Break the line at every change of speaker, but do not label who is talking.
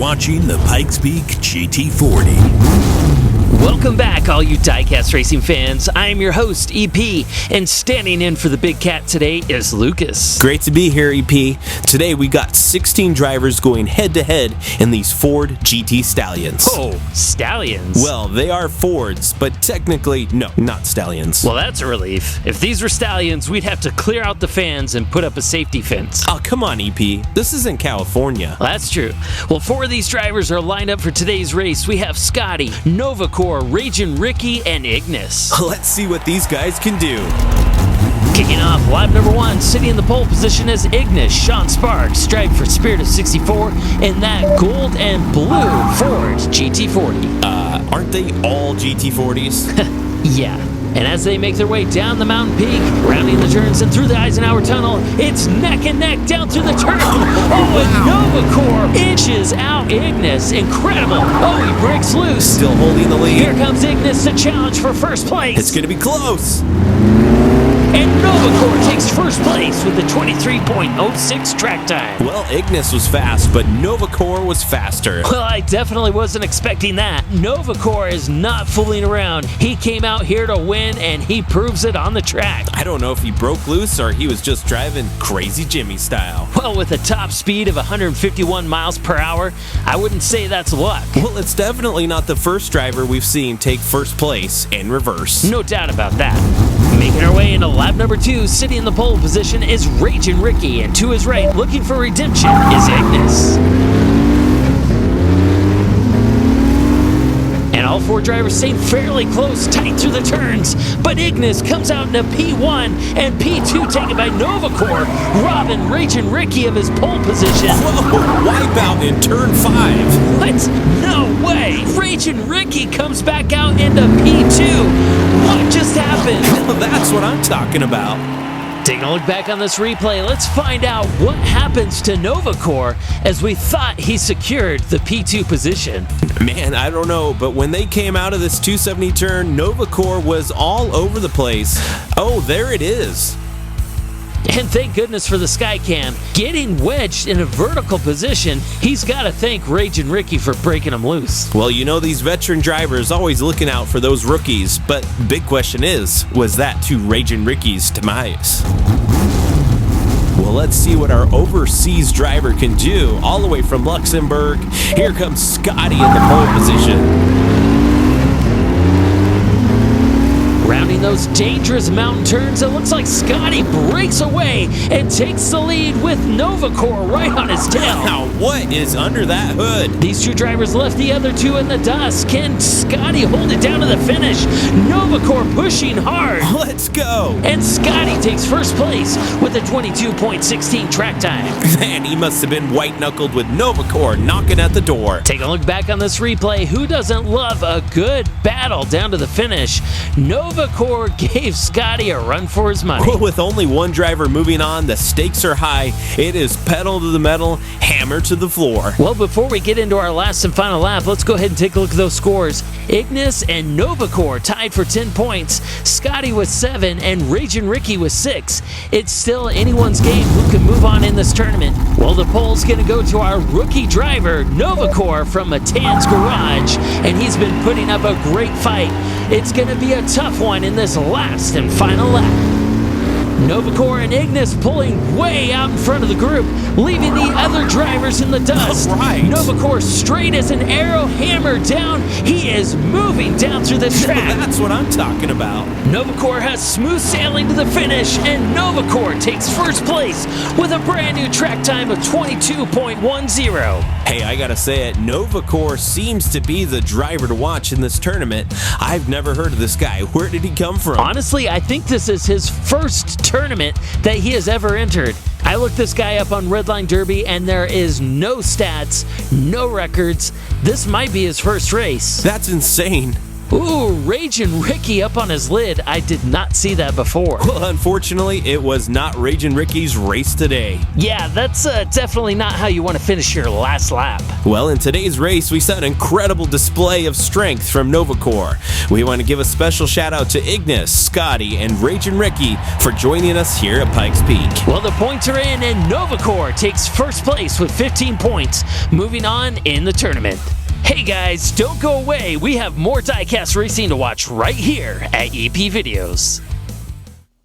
watching the Pikes Peak GT40.
Welcome back, all you Diecast Racing fans. I am your host, EP, and standing in for the big cat today is Lucas.
Great to be here, EP. Today we got 16 drivers going head-to-head in these Ford GT Stallions.
Oh, Stallions?
Well, they are Fords, but technically, no, not Stallions.
Well, that's a relief. If these were Stallions, we'd have to clear out the fans and put up a safety fence.
Oh, come on, EP. This isn't California.
Well, that's true. Well, 4 of these drivers are lined up for today's race. We have Schotty, Novacore, Ragin Ricky, and Ignis.
Let's see what these guys can do.
Kicking off lap number 1, sitting in the pole position is Ignis, Sean Sparks, driving for Spirit of 64 in that gold and blue Ford GT40.
Aren't they all GT40s?
Yeah. And as they make their way down the mountain peak, rounding the turns and through the Eisenhower Tunnel, it's neck and neck down through the turn. Oh, and Novacore inches out Ignis. Incredible. Oh, he breaks loose.
Still holding the lead.
Here comes Ignis to challenge for first place.
It's going to be close.
And Novacore takes first place with a 23.06 track time.
Well, Ignis was fast, but Novacore was faster.
Well, I definitely wasn't expecting that. Novacore is not fooling around. He came out here to win, and he proves it on the track.
I don't know if he broke loose or he was just driving Crazy Jimmy style.
Well, with a top speed of 151 miles per hour, I wouldn't say that's luck.
Well, it's definitely not the first driver we've seen take first place in reverse.
No doubt about that. Making our way into lap number 2, sitting in the pole position is Ragin Ricky, and to his right, looking for redemption, is Ignis. And all 4 drivers stay fairly close, tight through the turns, but Ignis comes out into P1 and P2 taken by Novacore, robbing Ragin Ricky of his pole position.
Whoa, wipe out in turn 5.
What? No way! Ragin Ricky comes back out into P2. What just happened?
Well, that's what I'm talking about.
Taking a look back on this replay, let's find out what happens to Novacore as we thought he secured the P2 position.
Man, I don't know, but when they came out of this 270 turn, Novacore was all over the place. Oh, there it is.
And thank goodness for the Skycam. Getting wedged in a vertical position, he's got to thank Ragin Ricky for breaking him loose.
Well, you know these veteran drivers always looking out for those rookies, but big question is, was that to Ragin Ricky's demise? Well, let's see what our overseas driver can do. All the way from Luxembourg, here comes Schotty in the pole position.
Rounding those dangerous mountain turns, it looks like Schotty breaks away and takes the lead with Novacore right on his tail.
Now, what is under that hood?
These 2 drivers left the other 2 in the dust. Can Schotty hold it down to the finish? Novacore pushing hard.
Let's go.
And Schotty takes first place with a 22.16 track time.
Man, he must have been white-knuckled with Novacore knocking at the door.
Take a look back on this replay. Who doesn't love a good battle down to the finish? Novacore gave Schotty a run for his money.
Well, with only 1 driver moving on, the stakes are high. It is pedal to the metal, hammer to the floor.
Well, before we get into our last and final lap, let's go ahead and take a look at those scores. Ignis and Novacore tied for 10 points. Schotty with 7 and Ragin Ricky with 6. It's still anyone's game who can move on in this tournament. Well, the poll's going to go to our rookie driver, Novacore from Matan's Garage, and he's been putting up a great fight. It's going to be a tough one in this last and final lap. Novacore and Ignis pulling way out in front of the group, leaving the other drivers in the dust.
Right.
Novacore straight as an arrow, hammer down. He is moving down through the track.
That's what I'm talking about.
Novacore has smooth sailing to the finish, and Novacore takes first place with a brand new track time of 22.10.
Hey, I gotta say it, Novacore seems to be the driver to watch in this tournament. I've never heard of this guy. Where did he come from?
Honestly, I think this is his first tournament that he has ever entered. I looked this guy up on Redline Derby, and there is no stats, no records. This might be his first race.
That's insane.
Ooh, Ragin Ricky up on his lid. I did not see that before.
Well, unfortunately, it was not Ragin Ricky's race today.
Yeah, that's definitely not how you want to finish your last lap.
Well, in today's race, we saw an incredible display of strength from Novacore. We want to give a special shout out to Ignis, Schotty, and Ragin Ricky for joining us here at Pikes Peak.
Well, the points are in, and Novacore takes first place with 15 points, moving on in the tournament. Hey guys, don't go away. We have more diecast racing to watch right here at EP Videos.